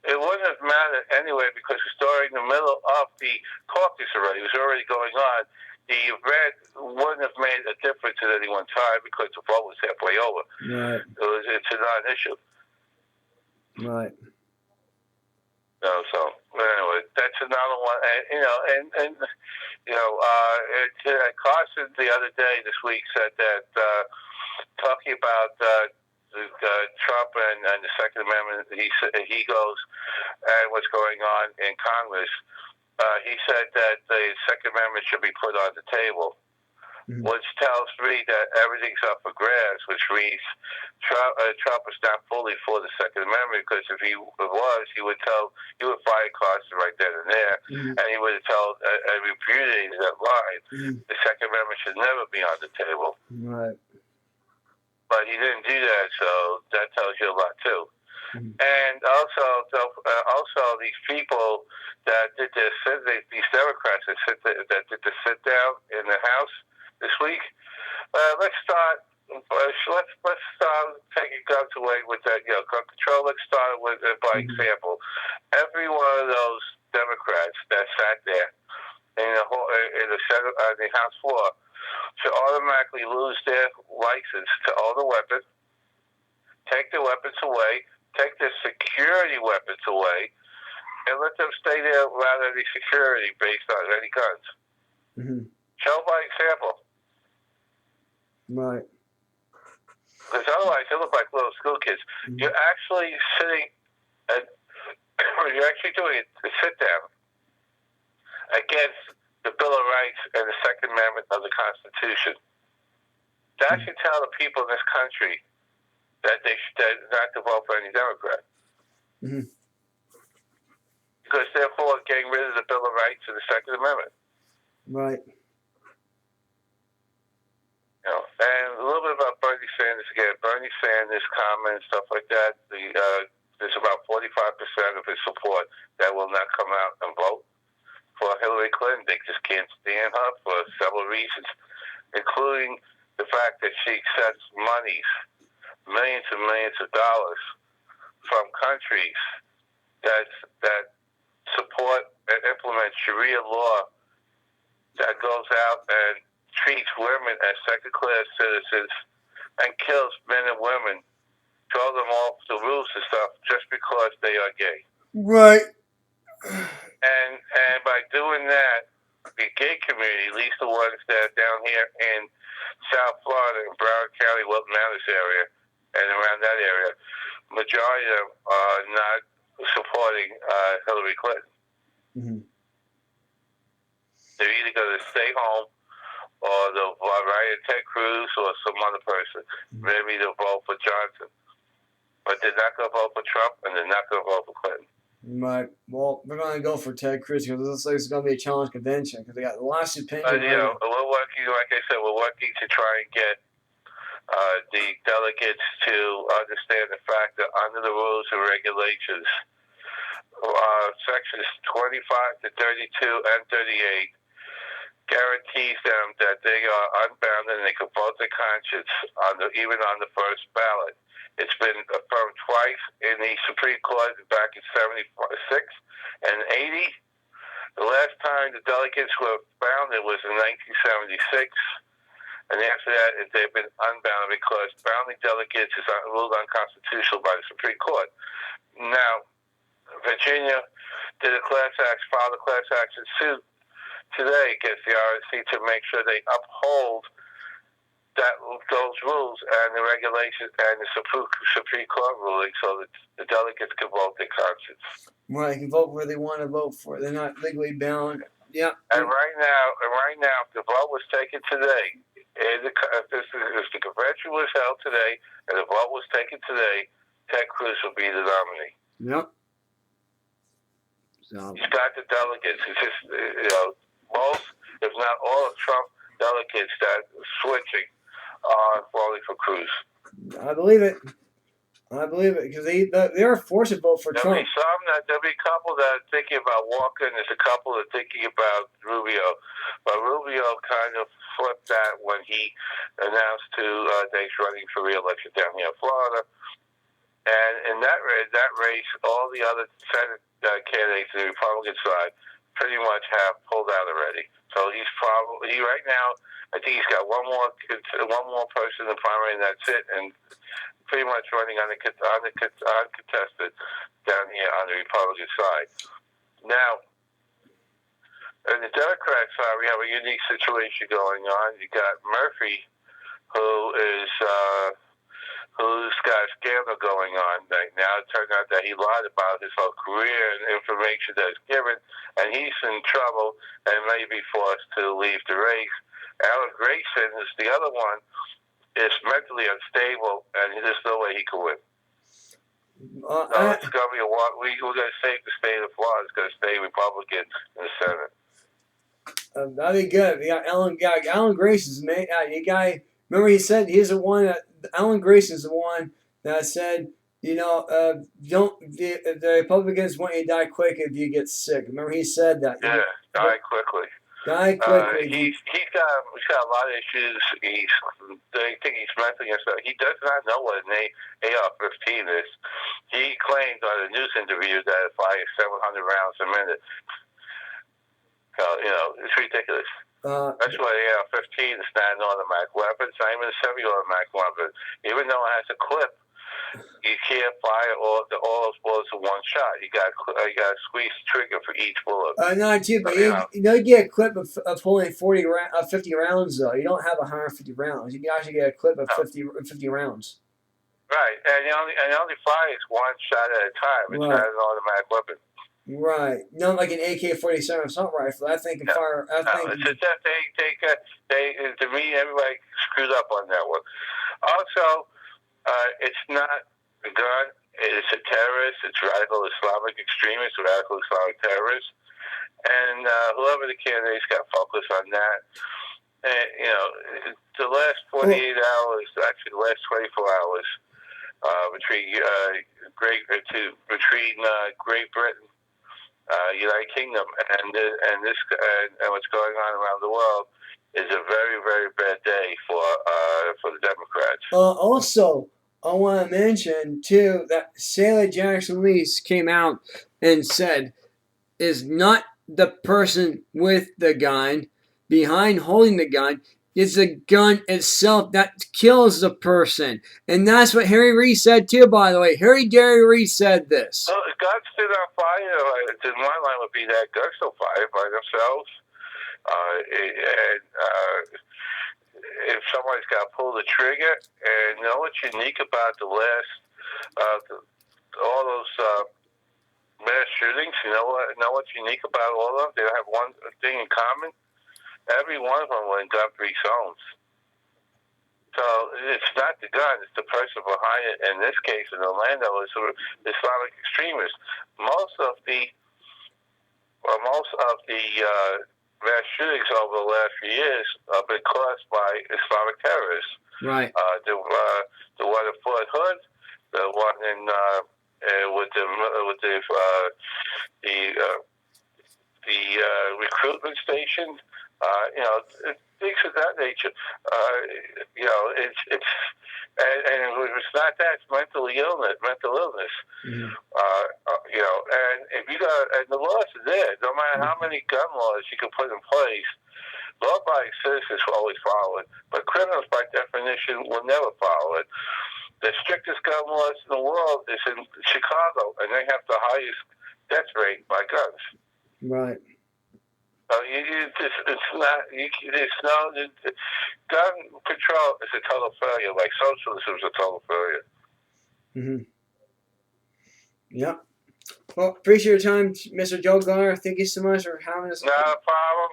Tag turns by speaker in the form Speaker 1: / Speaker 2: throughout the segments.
Speaker 1: It wouldn't have mattered anyway because we're starting in the middle of the caucus already. It was already going on. The event wouldn't have made a difference at any one time because the vote was halfway over.
Speaker 2: Right.
Speaker 1: It's a non-issue.
Speaker 2: Right.
Speaker 1: So anyway, that's another one. And Carson the other day this week said that talking about Trump and the Second Amendment, he goes and what's going on in Congress. He said that the Second Amendment should be put on the table, which tells me that everything's up for grabs, which means Trump is not fully for the Second Amendment, because if he was, he would fire Carson right then and there, and he would have told and repudiated that line. The Second Amendment should never be on the table.
Speaker 2: Right.
Speaker 1: But he didn't do that, so that tells you a lot too. And also these people that did these Democrats that did the sit down in the House this week. Let's start taking guns away with that. Gun control. Let's start with by example. Every one of those Democrats that sat there in the Senate, the House floor, should automatically lose their license to own a weapon, take their weapons away, take their security weapons away, and let them stay there without any security based on any guns. Show by example.
Speaker 2: Right.
Speaker 1: Because otherwise they look like little school kids. You're actually you're actually doing a sit down against the Bill of Rights and the Second Amendment of the Constitution. That should tell the people in this country that they should not to vote for any Democrat. Because therefore getting rid of the Bill of Rights and the Second Amendment.
Speaker 2: Right.
Speaker 1: And a little bit about Bernie Sanders again. Bernie Sanders' comments, stuff like that. There's about 45% of his support that will not come out and vote for Hillary Clinton. They just can't stand her for several reasons, including the fact that she accepts monies, millions and millions of dollars, from countries that support and implement Sharia law that goes out and treats women as second-class citizens and kills men and women, throw them off the roofs and stuff just because they are gay.
Speaker 2: Right.
Speaker 1: And by doing that, the gay community, at least the ones that are down here in South Florida, in Broward County, Wilton Manors area, and around that area, majority of them are not supporting Hillary Clinton. They're either going to stay home or they'll write Ted Cruz or some other person. Maybe they'll vote for Johnson. But they're not going to vote for Trump, and they're not going to vote for Clinton.
Speaker 2: Right. Well, we're going to go for Ted Cruz because it looks like it's going to be a challenge convention because they got lots of opinions.
Speaker 1: We're working, like I said, we're working to try and get the delegates to understand the fact that under the rules and regulations, sections 25 to 32 and 38 guarantees them that they are unbound and they can vote their conscience even on the first ballot. It's been affirmed twice in the Supreme Court back in 76 and 80. The last time the delegates were founded was in 1976. And after that, they've been unbound because founding delegates is ruled unconstitutional by the Supreme Court. Now, Virginia filed a class action suit today against the RNC to make sure they uphold those rules and the regulations and the Supreme Court ruling so that the delegates can vote their conscience.
Speaker 2: Right, they can vote where they want to vote for. They're not legally bound. Yeah.
Speaker 1: And right now, if the vote was taken today, if the convention was held today and the vote was taken today, Ted Cruz would be the nominee.
Speaker 2: Yep.
Speaker 1: So he's got the delegates. It's just most, if not all, of Trump delegates that are switching are voting for Cruz.
Speaker 2: I believe it because they are forced to vote for Trump.
Speaker 1: There'll be a couple that are thinking about Walker, and there's a couple that are thinking about Rubio. But Rubio kind of flipped that when he announced that he's running for re-election down here in Florida. And in that race, all the other Senate candidates on the Republican side pretty much have pulled out already. So he's probably right now. I think he's got one more person in the primary, and that's it. And pretty much running uncontested down here on the Republican side. Now, on the Democrat side, we have a unique situation going on. You got Murphy, who's got a scandal going on right now. It turned out that he lied about his whole career and information that was given, and he's in trouble and may be forced to leave the race. Alan Grayson is the other one, is mentally unstable, and there's no way he can win. It's going to be we're going to save the state of Florida. It's going to stay Republican in the Senate.
Speaker 2: That'd be good. We got Alan Grayson's man. Remember he said he's the one that Alan Grayson's the one that said, the Republicans want you to die quick if you get sick. Remember he said that.
Speaker 1: Yeah, die quickly.
Speaker 2: Die quickly.
Speaker 1: He's got a lot of issues. They think he's mentally unstable. He does not know what an AR-15 is. He claimed on a news interview that it fires 700 rounds a minute. So, it's ridiculous. That's why the AR-15 is not an automatic weapon. It's not even a semi-automatic weapon. Even though it has a clip, you can't fire all those bullets in one shot. You got to squeeze the trigger for each bullet.
Speaker 2: No, too, but you get a clip of only 50 rounds, though. You don't have 150 rounds. You can actually get a clip of 50 rounds.
Speaker 1: Right, and it only fires one shot at a time. It's not an automatic weapon.
Speaker 2: Right. Not like an AK-47 assault rifle. I think fire.
Speaker 1: It's just that to me, everybody screwed up on that one. Also, it's not a gun. It's a terrorist. It's radical Islamic extremists, radical Islamic terrorists. And whoever the candidate's got focus on that. The last 48 hours, actually the last 24 hours, between Great Britain, United Kingdom, and what's going on around the world is a very, very bad day for the Democrats.
Speaker 2: Also, I want to mention too that Sarah Jackson Reese came out and said is not the person with the gun behind holding the gun. It's the gun itself that kills the person. And that's what Harry Reid said too, by the way. Harry Reid said this.
Speaker 1: Well, guns still not fire. My line would be that guns don't fire by themselves. If somebody's got to pull the trigger, and what's unique about the last, all those mass shootings, what's unique about all of them? They have one thing in common. Every one of them were in gun-free zones. So it's not the gun; it's the person behind it. In this case, in Orlando, it's Islamic extremists. Most of the mass shootings over the last few years have been caused by Islamic terrorists.
Speaker 2: Right.
Speaker 1: The one in Fort Hood, the one in with the recruitment station. Things of that nature. It's not that, it's mental illness.
Speaker 2: Mm-hmm.
Speaker 1: And if you and the laws are there. No matter how many gun laws you can put in place, law-abiding citizens will always follow it. But criminals, by definition, will never follow it. The strictest gun laws in the world is in Chicago, and they have the highest death rate by guns.
Speaker 2: Right.
Speaker 1: Gun control is a total failure, like socialism is a total failure.
Speaker 2: Mm-hmm. Yep. Well, appreciate your time, Mr. Joe Goldner. Thank you so much for having us.
Speaker 1: Not a problem.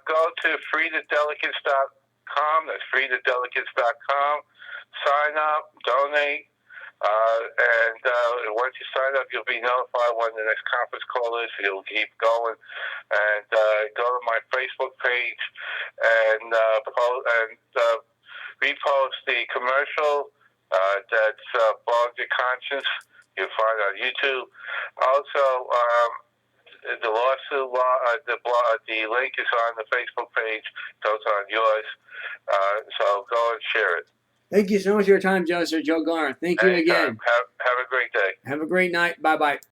Speaker 1: Go to freethedelegates.com. That's freethedelegates.com. Sign up, donate. And once you sign up, you'll be notified when the next conference call is. You'll keep going. And go to my Facebook page and repost the commercial that's Bog Your Conscience. You'll find it on YouTube. Also, the lawsuit, the link is on the Facebook page. Goes on yours. So go and share it.
Speaker 2: Thank you so much for your time, Joe, Sir Joe Goldner. Thank you
Speaker 1: Anytime.
Speaker 2: again.
Speaker 1: Have a great day.
Speaker 2: Have a great night. Bye bye.